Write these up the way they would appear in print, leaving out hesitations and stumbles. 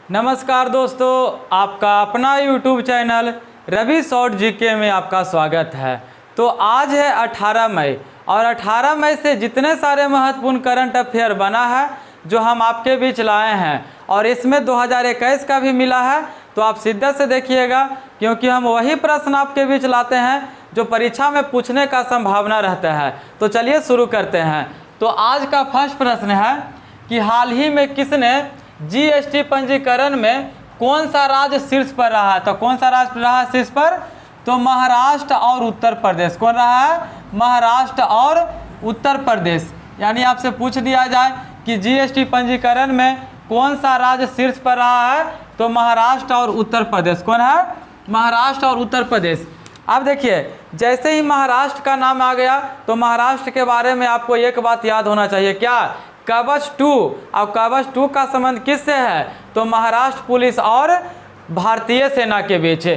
नमस्कार दोस्तों, आपका अपना YouTube channel Ravi short GK में आपका स्वागत है। तो आज है 18 मई और 18 मई से जितने सारे महत्वपूर्ण करंट अफेयर बना है जो हम आपके बीच लाए हैं और इसमें 2021 का भी मिला है। तो आप शिद्दत से देखिएगा क्योंकि हम वही प्रश्न आपके बीच लाते हैं जो परीक्षा में पूछने का संभावना रहता है। तो चलिए शुरू करते हैं। तो आज का फर्स्ट प्रश्न है कि हाल ही में किसने जीएसटी पंजीकरण में कौन सा राज्य शीर्ष पर रहा है? तो कौन सा राज्य रहा है शीर्ष पर? तो महाराष्ट्र और उत्तर प्रदेश। कौन रहा है? महाराष्ट्र और उत्तर प्रदेश। यानी आपसे पूछ दिया जाए कि जीएसटी पंजीकरण में कौन सा राज्य शीर्ष पर रहा है, तो महाराष्ट्र और उत्तर प्रदेश। कौन है? महाराष्ट्र और उत्तर प्रदेश। अब देखिए, जैसे ही महाराष्ट्र का नाम आ गया तो महाराष्ट्र के बारे में आपको एक बात याद होना चाहिए, क्या? कवच 2। अब कवच 2 का संबंध किससे है? तो महाराष्ट्र पुलिस और भारतीय सेना के बीच।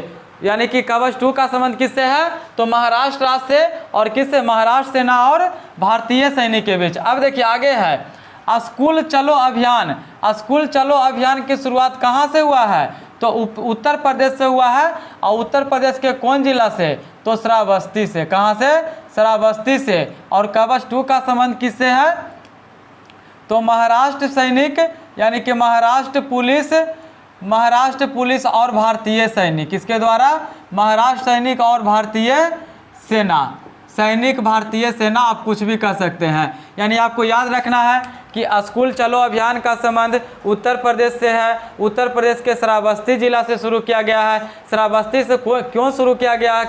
यानी कि कवच 2 का संबंध किससे है? तो महाराष्ट्र राज्य से और किससे? महाराष्ट्र सेना और भारतीय सैनिक के बीच। अब देखिए आगे है स्कूल चलो अभियान। स्कूल चलो अभियान की शुरुआत कहाँ से हुआ है? तो उत्तर प्रदेश से हुआ है। और उत्तर प्रदेश के कौन जिला से? तो श्रावस्ती से। कहाँ से? श्रावस्ती से। और कवच 2 का संबंध किससे है? तो महाराष्ट्र सैनिक यानी कि महाराष्ट्र पुलिस और भारतीय सैनिक। किसके द्वारा? महाराष्ट्र सैनिक और भारतीय सेना। सैनिक, भारतीय सेना, आप कुछ भी कह सकते हैं। यानी आपको याद रखना है कि स्कूल चलो अभियान का संबंध उत्तर प्रदेश से है। उत्तर प्रदेश के श्रावस्ती जिला से शुरू किया गया है। श्रावस्ती से क्यों शुरू किया गया?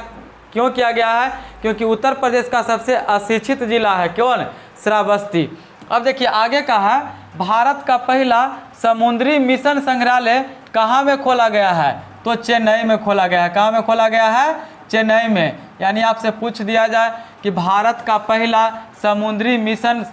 क्यों किया गया है? क्योंकि उत्तर प्रदेश का सबसे अशिक्षित जिला है। कौन? श्रावस्ती। अब देखिए आगे का है भारत का पहला समुद्री मिशन संग्रहालय कहाँ में खोला गया है? तो चेन्नई में खोला गया है। कहाँ में खोला गया है? चेन्नई में। यानी आपसे पूछ दिया जाए कि भारत का पहला समुद्री मिशन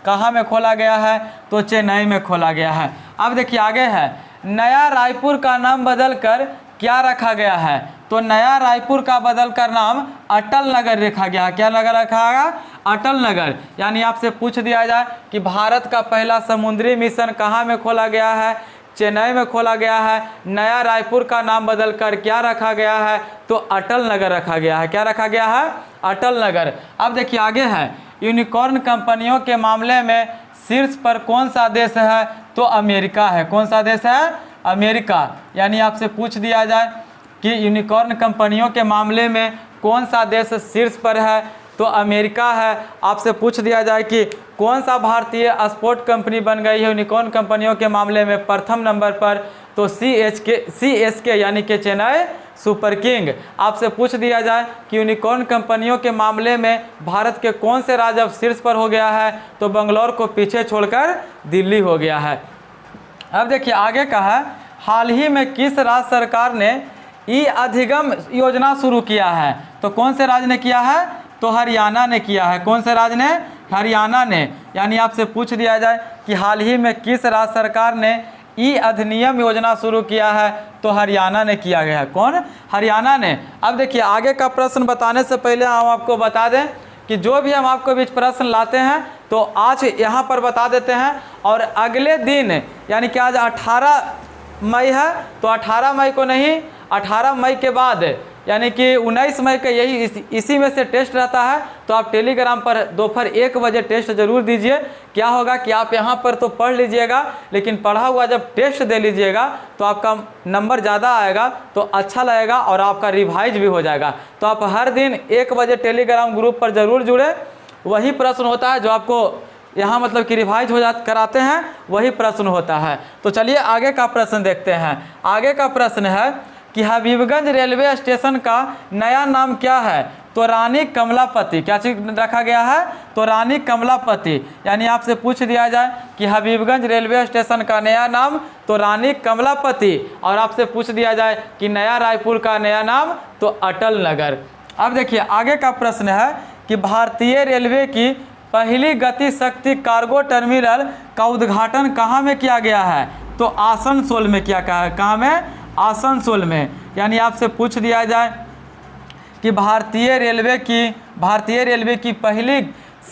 कहाँ में खोला गया है? तो चेन्नई में खोला गया है। अब देखिए आगे है नया रायपुर का नाम बदलकर क्या रखा गया है? तो नया रायपुर का बदलकर नाम अटल नगर रखा गया है। क्या नगर रखा गया? अटल नगर। यानी आपसे पूछ दिया जाए कि भारत का पहला समुद्री मिशन कहाँ में खोला गया है? चेन्नई में खोला गया है। नया रायपुर का नाम बदलकर क्या रखा गया है? तो अटल नगर रखा गया है। क्या रखा गया है? अटल नगर। अब देखिए आगे है यूनिकॉर्न कंपनियों के मामले में शीर्ष पर कौन सा देश है? तो अमेरिका है। कौन सा देश है? अमेरिका। यानी आपसे पूछ दिया जाए कि यूनिकॉर्न कंपनियों के मामले में कौन सा देश शीर्ष पर है? तो अमेरिका है। आपसे पूछ दिया जाए कि कौन सा भारतीय स्पोर्ट कंपनी बन गई है यूनिकॉर्न कंपनियों के मामले में प्रथम नंबर पर? तो CSK यानी कि चेन्नई सुपर किंग। आपसे पूछ दिया जाए कि यूनिकॉर्न कंपनियों के मामले में भारत के कौन से राज्य अब शीर्ष पर हो गया है? तो बंगलौर को पीछे छोड़कर दिल्ली हो गया है। अब देखिए आगे का है हाल ही में किस राज्य सरकार ने ई-अधिगम योजना शुरू किया है? तो कौन से राज्य ने किया है? तो हरियाणा ने किया है। कौन से राज्य ने? हरियाणा ने। यानी आपसे पूछ दिया जाए कि हाल ही में किस राज्य सरकार ने ई-अधिनियम योजना शुरू किया है? तो हरियाणा ने किया गया है। कौन? हरियाणा ने। अब देखिए आगे का प्रश्न बताने से पहले हम आपको बता दें कि जो भी हम आपको बीच प्रश्न लाते हैं तो आज यहाँ पर बता देते हैं और अगले दिन यानी कि आज 18 मई है तो 18 मई को नहीं, 18 मई के बाद यानी कि 19 मई का यही इसी में से टेस्ट रहता है। तो आप टेलीग्राम पर दोपहर 1 बजे टेस्ट जरूर दीजिए। क्या होगा कि आप यहाँ पर तो पढ़ लीजिएगा लेकिन पढ़ा हुआ जब टेस्ट दे लीजिएगा तो आपका नंबर ज़्यादा आएगा तो अच्छा लगेगा और आपका रिवाइज भी हो जाएगा। तो आप हर दिन 1 बजे टेलीग्राम ग्रुप पर ज़रूर जुड़े। वही प्रश्न होता है जो आपको यहाँ मतलब कि रिवाइज कराते हैं, वही प्रश्न होता है। तो चलिए आगे का प्रश्न देखते हैं। आगे का प्रश्न है कि हबीबगंज रेलवे स्टेशन का नया नाम क्या है? तो रानी कमलापति। क्या चीज़ रखा गया है? तो रानी कमलापति। यानी आपसे पूछ दिया जाए कि हबीबगंज रेलवे स्टेशन का नया नाम तो रानी कमलापति। और आपसे पूछ दिया जाए कि नया रायपुर का नया नाम तो अटल नगर। अब देखिए आगे का प्रश्न है कि भारतीय रेलवे की पहली गति शक्ति कार्गो टर्मिनल का उद्घाटन कहाँ में किया गया है? तो आसनसोल में किया गया है। कहाँ में? आसनसोल में। यानी आपसे पूछ दिया जाए कि भारतीय रेलवे की पहली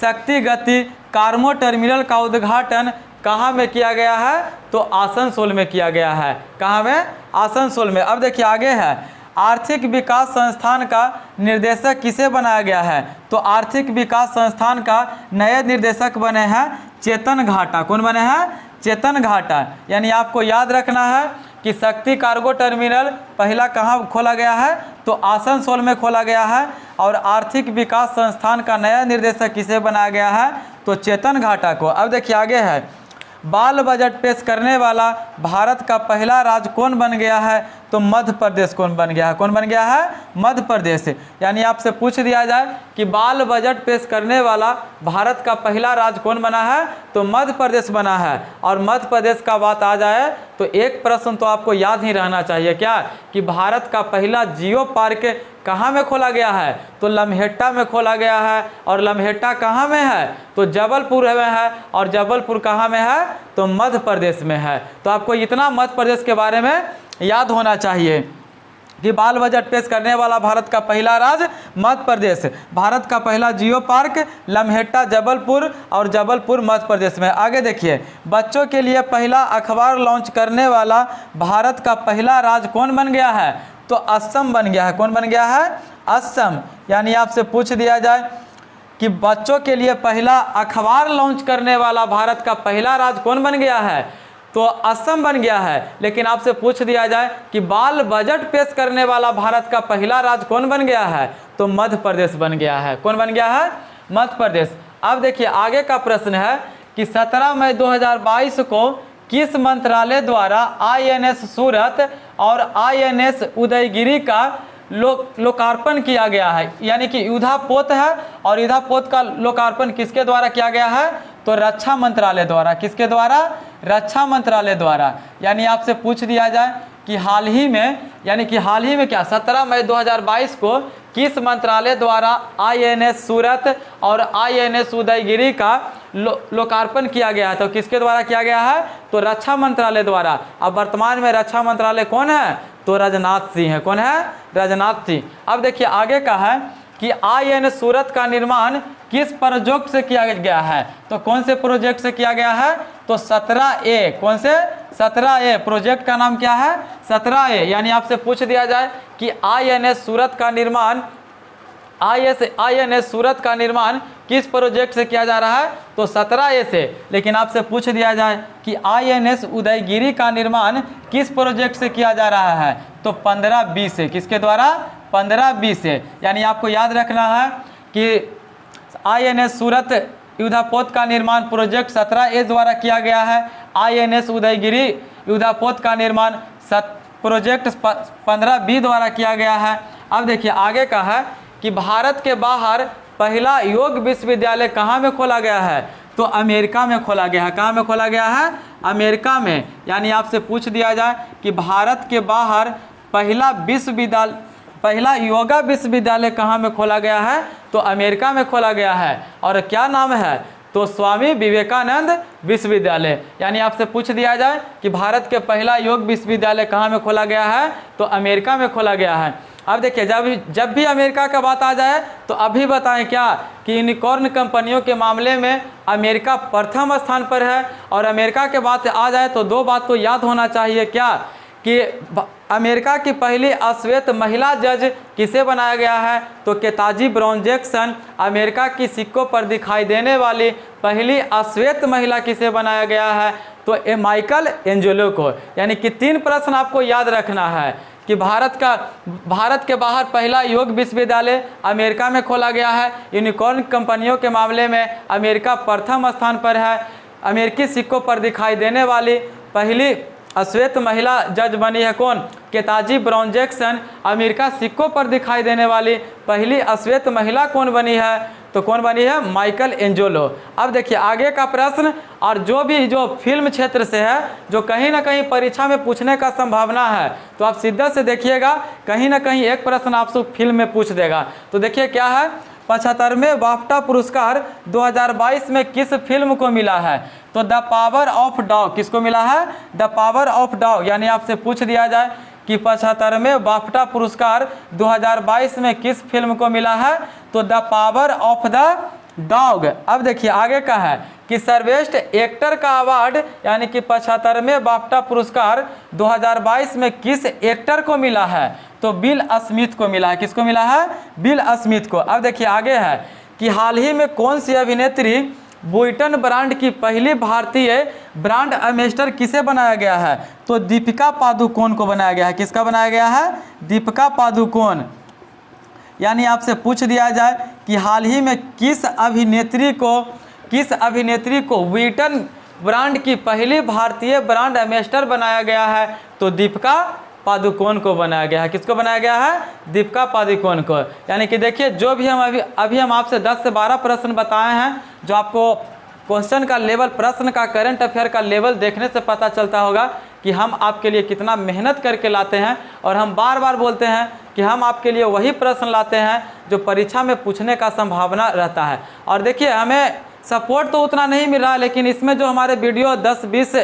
शक्ति गति कार्गो टर्मिनल का उद्घाटन कहाँ में किया गया है? तो आसनसोल में किया गया है। कहाँ में? आसनसोल में। अब देखिए आगे है, आर्थिक विकास संस्थान का निर्देशक किसे बनाया गया है? तो आर्थिक विकास संस्थान का नए निर्देशक बने हैं चेतन घाटा। कौन बने हैं? चेतन घाटा। यानी आपको याद रखना है कि शक्ति कार्गो टर्मिनल पहला कहाँ खोला गया है? तो आसनसोल में खोला गया है। और आर्थिक विकास संस्थान का नया निर्देशक किसे बनाया गया है? तो चेतन घाटा को। अब देखिए आगे है, बाल बजट पेश करने वाला भारत का पहला राज्य कौन बन गया है? तो मध्य प्रदेश कौन बन गया है? कौन बन गया है? मध्य प्रदेश। यानी आपसे पूछ दिया जाए कि बाल बजट पेश करने वाला भारत का पहला राज्य कौन बना है? तो मध्य प्रदेश बना है। और मध्य प्रदेश का बात आ जाए तो एक प्रश्न तो आपको याद ही रहना चाहिए, क्या? कि भारत का पहला जियो पार्क कहाँ में खोला गया है? तो लम्हेट्टा में खोला गया है। और लम्हेट्टा कहाँ में है? तो जबलपुर में है। और जबलपुर कहाँ में है? तो मध्य प्रदेश में है। तो आपको इतना मध्य प्रदेश के बारे में याद होना चाहिए कि बाल बजट पेश करने वाला भारत का पहला राज्य मध्य प्रदेश, भारत का पहला जियो पार्क लम्हेट्टा जबलपुर, और जबलपुर मध्य प्रदेश में। आगे देखिए, बच्चों के लिए पहला अखबार लॉन्च करने वाला भारत का पहला राज्य कौन बन गया है? तो असम बन गया है। कौन बन गया है? असम। यानी आपसे पूछ दिया जाए कि बच्चों के लिए पहला अखबार लॉन्च करने वाला भारत का पहला राज्य कौन बन गया है? तो असम बन गया है। लेकिन आपसे पूछ दिया जाए कि बाल बजट पेश करने वाला भारत का पहला राज्य कौन बन गया है? तो मध्य प्रदेश बन गया है। कौन बन गया है? मध्य प्रदेश। अब देखिए आगे का प्रश्न है कि 17 मई 2022 को किस मंत्रालय द्वारा INS सूरत और INS उदयगिरी का लोकार्पण किया गया है? यानी कि युद्धापोत है, और युद्धापोत का लोकार्पण किसके द्वारा किया गया है? तो रक्षा मंत्रालय द्वारा। किसके द्वारा? रक्षा मंत्रालय द्वारा। यानी आपसे पूछ दिया जाए कि हाल ही में, यानी कि हाल ही में क्या, 17 मई 2022 को किस मंत्रालय द्वारा INS सूरत और INS उदयगिरी का लोकार्पण किया गया है? तो किसके द्वारा किया गया है? तो रक्षा मंत्रालय द्वारा। अब वर्तमान में रक्षा मंत्रालय कौन है? तो राजनाथ सिंह है। कौन है? राजनाथ सिंह। अब देखिए आगे का है कि INS सूरत का निर्माण किस प्रोजेक्ट से किया गया है? तो कौन से प्रोजेक्ट से किया गया है? तो 17A। कौन से? 17A। प्रोजेक्ट का नाम क्या है? 17A। यानी आपसे पूछ दिया जाए कि INS सूरत का निर्माण INS सूरत का निर्माण किस प्रोजेक्ट से किया जा रहा है? तो 17A से। लेकिन आपसे पूछ दिया जाए कि INS उदयगिरी का निर्माण किस प्रोजेक्ट से किया जा रहा है? तो 15B से। किसके द्वारा? 15B से। यानी आपको याद रखना है कि INS सूरत युद्धापोत का निर्माण प्रोजेक्ट 17A द्वारा किया गया है। INS उदयगिरी युद्धापोत का निर्माण प्रोजेक्ट 15B द्वारा किया गया है। अब देखिए आगे का है कि भारत के बाहर पहला योग विश्वविद्यालय कहाँ में खोला गया है? तो अमेरिका में खोला गया है। कहाँ में खोला गया है? अमेरिका में। यानी आपसे पूछ दिया जाए कि भारत के बाहर पहला योगा विश्वविद्यालय कहाँ में खोला गया है? तो अमेरिका में खोला गया है। और क्या नाम है? तो स्वामी विवेकानंद विश्वविद्यालय। यानी आपसे पूछ दिया जाए कि भारत के पहला योग विश्वविद्यालय कहाँ में खोला गया है? तो अमेरिका में खोला गया है। अब देखिए जब भी अमेरिका का बात आ जाए तो अभी बताएं क्या कि यूनिकॉर्न कंपनियों के मामले में अमेरिका प्रथम स्थान पर है। और अमेरिका के बात आ जाए तो दो बात तो याद होना चाहिए, क्या कि अमेरिका की पहली अश्वेत महिला जज किसे बनाया गया है? तो केताजी ब्राउन जैक्सन। अमेरिका की सिक्कों पर दिखाई देने वाली पहली अश्वेत महिला किसे बनाया गया है? तो माइकल एंजेलो को। यानी कि 3 प्रश्न आपको याद रखना है कि भारत के बाहर पहला योग विश्वविद्यालय अमेरिका में खोला गया है। यूनिकॉर्न कंपनियों के मामले में अमेरिका प्रथम स्थान पर है। अमेरिकी सिक्कों पर दिखाई देने वाली पहली अश्वेत महिला जज बनी है कौन? केताजी ब्राउन जैक्सन। अमेरिका सिक्कों पर दिखाई देने वाली पहली अश्वेत महिला कौन बनी है? तो कौन बनी है? Michael Angelo. अब देखिए आगे का प्रश्न, और जो फिल्म क्षेत्र से है, जो कहीं ना कहीं परीक्षा में पूछने का संभावना है, तो आप सीधा से देखिएगा, कहीं ना कहीं एक प्रश्न आपसे फिल्म में पूछ देगा। तो देखिए क्या है, 75वें बाफ्टा पुरस्कार 2022 में किस फिल्म को मिला है? तो द पावर ऑफ डॉग। किसको मिला है? The power of dog. यानी आपसे पूछ दिया जाए कि 75वें बाफ्टा पुरस्कार 2022 में किस फिल्म को मिला है? तो the power of the dog. अब देखिए आगे का है कि सर्वश्रेष्ठ एक्टर का अवार्ड यानी कि 75वें बाफ्टा पुरस्कार 2022 में किस एक्टर को मिला है? तो बिल स्मिथ को मिला है। किसको मिला है? बिल स्मिथ को। अब देखिए आगे है कि हाल ही में कौन सी अभिनेत्री वुइटन ब्रांड की पहली भारतीय ब्रांड एम्बेसडर किसे बनाया गया है? तो दीपिका पादुकोण को बनाया गया है। किसका बनाया गया है? दीपिका पादुकोण। यानी आपसे पूछ दिया जाए कि हाल ही में किस अभिनेत्री को वुइटन ब्रांड की पहली भारतीय ब्रांड एम्बेसडर बनाया गया है? तो दीपिका पादुकोण को बनाया गया है। किसको बनाया गया है? दीपिका पादुकोण को। यानी कि देखिए जो भी हम अभी हम आपसे 10 से 12 प्रश्न बताए हैं, जो आपको क्वेश्चन का लेवल, प्रश्न का, करंट अफेयर का लेवल देखने से पता चलता होगा कि हम आपके लिए कितना मेहनत करके लाते हैं। और हम बार बार बोलते हैं कि हम आपके लिए वही प्रश्न लाते हैं जो परीक्षा में पूछने का संभावना रहता है। और देखिए हमें सपोर्ट तो उतना नहीं मिल रहा है, लेकिन इसमें जो हमारे वीडियो 10-20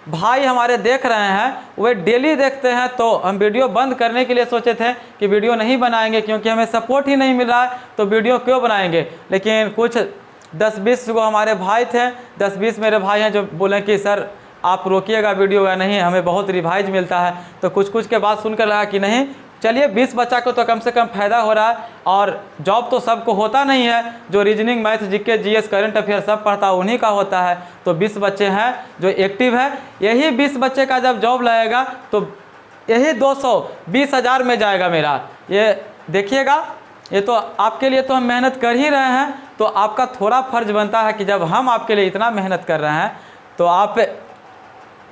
भाई हमारे देख रहे हैं वे डेली देखते हैं, तो हम वीडियो बंद करने के लिए सोचे थे कि वीडियो नहीं बनाएंगे, क्योंकि हमें सपोर्ट ही नहीं मिल रहा है तो वीडियो क्यों बनाएंगे। लेकिन कुछ 10-20 को हमारे भाई थे, 10-20 मेरे भाई हैं जो बोले कि सर आप रोकिएगा वीडियो या नहीं, हमें बहुत रिवाइज मिलता है। तो कुछ के बात सुनकर लगा कि नहीं, चलिए 20 बच्चा को तो कम से कम फ़ायदा हो रहा है। और जॉब तो सबको होता नहीं है, जो reasoning, math, GK, GS, current affair सब पढ़ता है उन्हीं का होता है। तो 20 बच्चे हैं जो एक्टिव है, यही 20 बच्चे का जब जॉब लगेगा तो यही 220,000 में जाएगा मेरा। ये देखिएगा, ये तो आपके लिए तो हम मेहनत कर ही रहे हैं, तो आपका थोड़ा फ़र्ज बनता है कि जब हम आपके लिए इतना मेहनत कर रहे हैं तो आप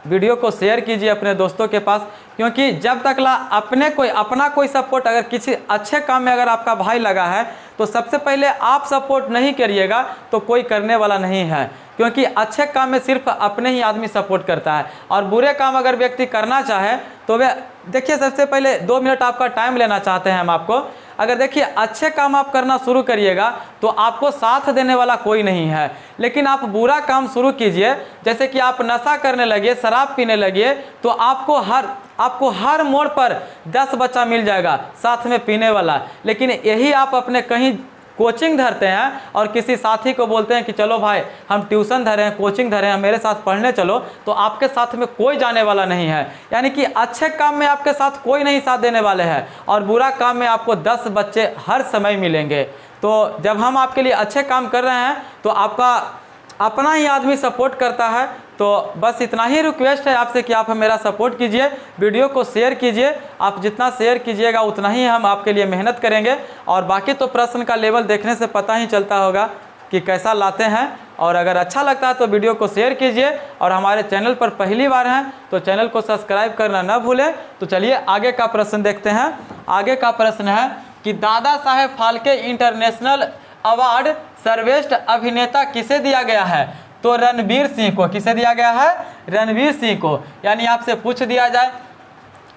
वीडियो को शेयर कीजिए अपने दोस्तों के पास। क्योंकि जब तक अपना कोई सपोर्ट, अगर किसी अच्छे काम में अगर आपका भाई लगा है तो सबसे पहले आप सपोर्ट नहीं करिएगा तो कोई करने वाला नहीं है। क्योंकि अच्छे काम में सिर्फ अपने ही आदमी सपोर्ट करता है, और बुरे काम अगर व्यक्ति करना चाहे तो वे देखिए, सबसे पहले 2 मिनट आपका टाइम लेना चाहते हैं हम आपको। अगर देखिए अच्छे काम आप करना शुरू करिएगा तो आपको साथ देने वाला कोई नहीं है, लेकिन आप बुरा काम शुरू कीजिए, जैसे कि आप नशा करने लगिए, शराब पीने लगिए, तो आपको हर मोड़ पर 10 बच्चा मिल जाएगा साथ में पीने वाला। लेकिन यही आप अपने कहीं कोचिंग धरते हैं और किसी साथी को बोलते हैं कि चलो भाई हम ट्यूशन धरे हैं, कोचिंग धरे हैं, मेरे साथ पढ़ने चलो, तो आपके साथ में कोई जाने वाला नहीं है। यानी कि अच्छे काम में आपके साथ कोई नहीं साथ देने वाले हैं, और बुरा काम में आपको 10 बच्चे हर समय मिलेंगे। तो जब हम आपके लिए अच्छे काम कर रहे हैं तो आपका अपना ही आदमी सपोर्ट करता है। तो बस इतना ही रिक्वेस्ट है आपसे कि आप मेरा सपोर्ट कीजिए, वीडियो को शेयर कीजिए। आप जितना शेयर कीजिएगा उतना ही हम आपके लिए मेहनत करेंगे। और बाकी तो प्रश्न का लेवल देखने से पता ही चलता होगा कि कैसा लाते हैं। और अगर अच्छा लगता है तो वीडियो को शेयर कीजिए, और हमारे चैनल पर पहली बार हैं तो चैनल को सब्सक्राइब करना न भूलें। तो चलिए आगे का प्रश्न देखते हैं। आगे का प्रश्न है कि दादा साहेब फाल्के इंटरनेशनल अवार्ड सर्वश्रेष्ठ अभिनेता किसे दिया गया है? तो रणवीर सिंह को। किसे दिया गया है? रणवीर सिंह को। यानी आपसे पूछ दिया जाए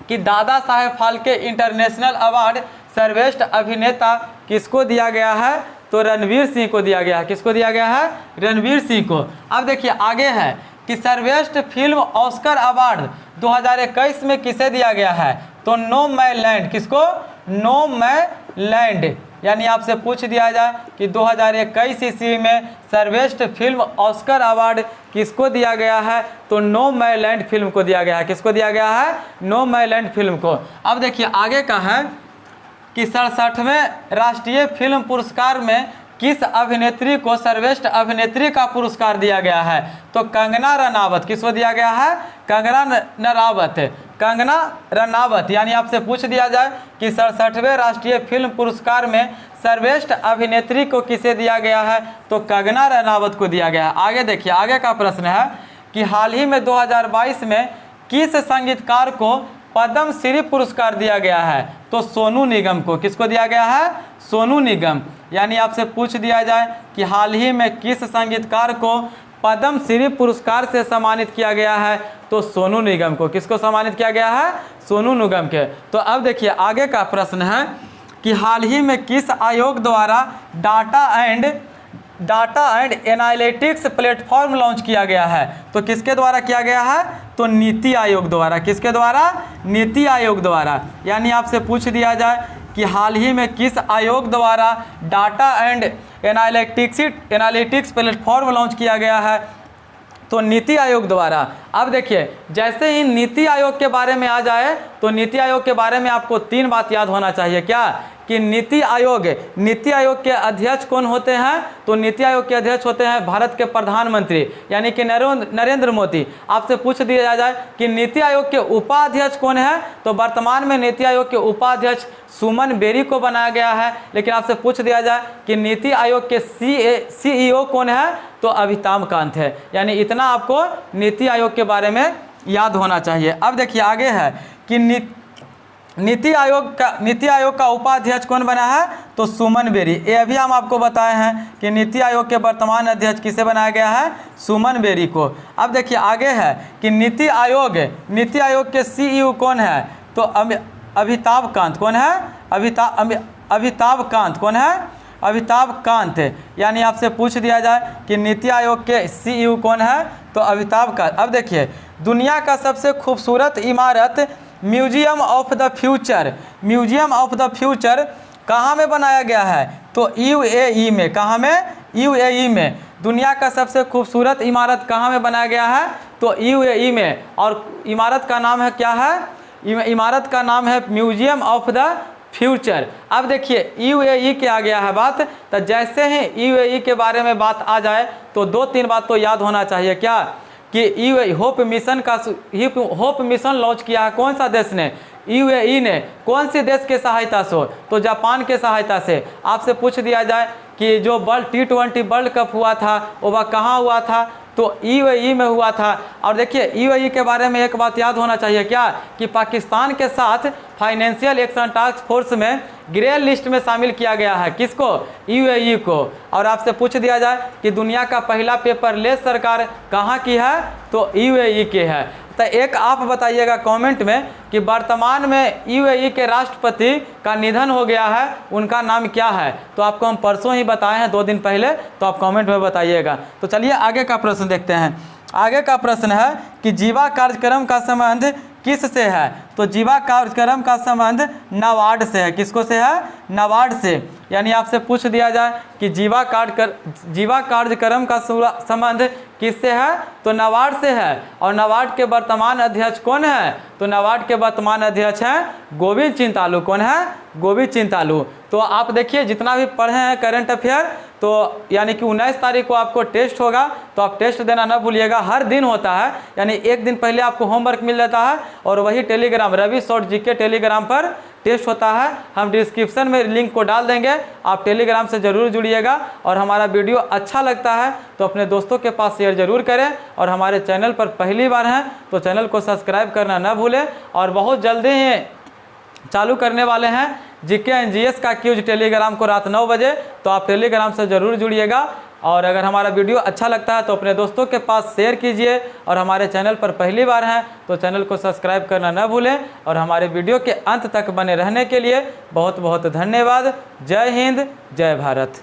कि दादा साहेब फाल्के इंटरनेशनल अवार्ड सर्वश्रेष्ठ अभिनेता किसको दिया गया है? तो रणवीर सिंह को दिया गया है। किसको दिया गया है? रणवीर सिंह को। अब देखिए आगे है कि सर्वश्रेष्ठ फिल्म ऑस्कर अवार्ड 2021 में किसे दिया गया है? तो नोमैडलैंड। किसको? नोमैडलैंड। यानी आपसे पूछ दिया जाए कि 2021 ईस्वी में सर्वश्रेष्ठ फिल्म ऑस्कर अवार्ड किसको दिया गया है? तो नोमैडलैंड फिल्म को दिया गया है। किसको दिया गया है? नोमैडलैंड फिल्म को। अब देखिए आगे का है कि 67वें राष्ट्रीय फिल्म पुरस्कार में किस अभिनेत्री को सर्वश्रेष्ठ अभिनेत्री का पुरस्कार दिया गया है? तो कंगना रनावत। किसको दिया गया है? कंगना रनावत। यानी आपसे पूछ दिया जाए कि 67वें राष्ट्रीय फिल्म पुरस्कार में सर्वश्रेष्ठ अभिनेत्री को किसे दिया गया है? तो कंगना रनावत को दिया गया है। आगे देखिए, आगे का प्रश्न है कि हाल ही में 2022 में किस संगीतकार को पद्म श्री पुरस्कार दिया गया है? तो सोनू निगम को। किसको दिया गया है? सोनू निगम। यानी आपसे पूछ दिया जाए कि हाल ही में किस संगीतकार को पद्म श्री पुरस्कार से सम्मानित किया गया है? तो सोनू निगम को। किसको सम्मानित किया गया है? सोनू निगम के। तो अब देखिए आगे का प्रश्न है कि हाल ही में किस आयोग द्वारा data and analytics platform launch किया गया है? तो किसके द्वारा किया गया है? तो नीति आयोग द्वारा। किसके द्वारा? नीति आयोग द्वारा। यानी आपसे पूछ दिया जाए कि हाल ही में किस आयोग द्वारा data and analytics platform launch किया गया है? तो नीति आयोग द्वारा। अब देखिए, जैसे ही नीति आयोग के बारे में आ जाए तो नीति आयोग के बारे में आपको 3 बात याद होना चाहिए। क्या? कि नीति आयोग के अध्यक्ष कौन होते हैं? तो नीति आयोग के अध्यक्ष होते हैं भारत के प्रधानमंत्री यानी कि नरेंद्र मोदी। आपसे पूछ दिया जाए कि नीति आयोग के उपाध्यक्ष कौन है? तो वर्तमान में नीति आयोग के उपाध्यक्ष सुमन बेरी को बनाया गया है। लेकिन आपसे पूछ दिया जाए कि नीति आयोग के CEO कौन है? तो अमिताभ कांत है। यानी इतना आपको नीति आयोग के बारे में याद होना चाहिए। अब देखिए आगे है कि नीति आयोग का उपाध्यक्ष कौन बना है? तो सुमन बेरी। ये अभी हम आपको बताए हैं कि नीति आयोग के वर्तमान अध्यक्ष किसे बनाया गया है? सुमन बेरी को। अब देखिए आगे है कि नीति आयोग के CEO कौन है? तो अमिताभ कांत। कौन है? अमिताभ कांत। कौन है? अमिताभ कांत। यानी आपसे पूछ दिया जाए कि नीति आयोग के CEO कौन है? तो अमिताभ कांत। अब देखिए, दुनिया का सबसे खूबसूरत इमारत म्यूजियम ऑफ द फ्यूचर कहाँ में बनाया गया है? तो UAE में। कहाँ में? UAE में। दुनिया का सबसे खूबसूरत इमारत कहाँ में बनाया गया है? तो UAE में। और इमारत का नाम है क्या है? इमारत का नाम है म्यूजियम ऑफ द फ्यूचर। अब देखिए UAE के आ गया है बात, तो जैसे ही UAE के बारे में बात आ जाए तो 2-3 बात तो याद होना चाहिए। क्या? कि होप मिशन लॉन्च किया है कौन सा देश ने? UAE ने। कौन से देश के सहायता से? तो जापान के सहायता से। आपसे पूछ दिया जाए कि जो T20 वर्ल्ड कप हुआ था वह कहाँ हुआ था? तो UAE में हुआ था। और देखिए UAE के बारे में एक बात याद होना चाहिए। क्या? कि पाकिस्तान के साथ फाइनेंशियल एक्शन टास्क फोर्स में ग्रे लिस्ट में शामिल किया गया है। किसको? UAE को। और आपसे पूछ दिया जाए कि दुनिया का पहला पेपरलेस सरकार कहाँ की है? तो UAE की है। तो एक आप बताइएगा कमेंट में कि वर्तमान में UAE के राष्ट्रपति का निधन हो गया है, उनका नाम क्या है? तो आपको हम परसों ही बताए हैं, 2 दिन पहले, तो आप कमेंट में बताइएगा। तो चलिए आगे का प्रश्न देखते हैं। आगे का प्रश्न है कि जीवा कार्यक्रम का संबंध किस से है? तो जीवा कार्यक्रम का संबंध नाबार्ड से है। किसको से है? नाबार्ड से। यानी आपसे पूछ दिया जाए कि जीवा कार्यक्रम का संबंध किससे है? तो नाबार्ड से है। और नाबार्ड के वर्तमान अध्यक्ष कौन है? तो नाबार्ड के वर्तमान अध्यक्ष हैं गोविंद चिंतालू। कौन है? गोविंद चिंतालू। तो आप देखिए जितना भी पढ़े हैं करंट अफेयर, तो यानी कि 19 तारीख को आपको टेस्ट होगा, तो आप टेस्ट देना ना भूलिएगा। हर दिन होता है, यानी एक दिन पहले आपको होमवर्क मिल जाता है और वही Telegram Ravi short GK Telegram पर टेस्ट होता है। हम डिस्क्रिप्शन में लिंक को डाल देंगे, आप टेलीग्राम से ज़रूर जुड़िएगा। और हमारा वीडियो अच्छा लगता है तो अपने दोस्तों के पास शेयर ज़रूर करें। और हमारे चैनल पर पहली बार हैं तो चैनल को सब्सक्राइब करना ना भूलें। और बहुत जल्दी ही चालू करने वाले हैं GK एंड GS का क्यूज टेलीग्राम को रात 9 बजे, तो आप टेलीग्राम से ज़रूर जुड़िएगा। और अगर हमारा वीडियो अच्छा लगता है तो अपने दोस्तों के पास शेयर कीजिए। और हमारे चैनल पर पहली बार हैं तो चैनल को सब्सक्राइब करना न भूलें। और हमारे वीडियो के अंत तक बने रहने के लिए बहुत बहुत धन्यवाद। जय हिंद, जय भारत।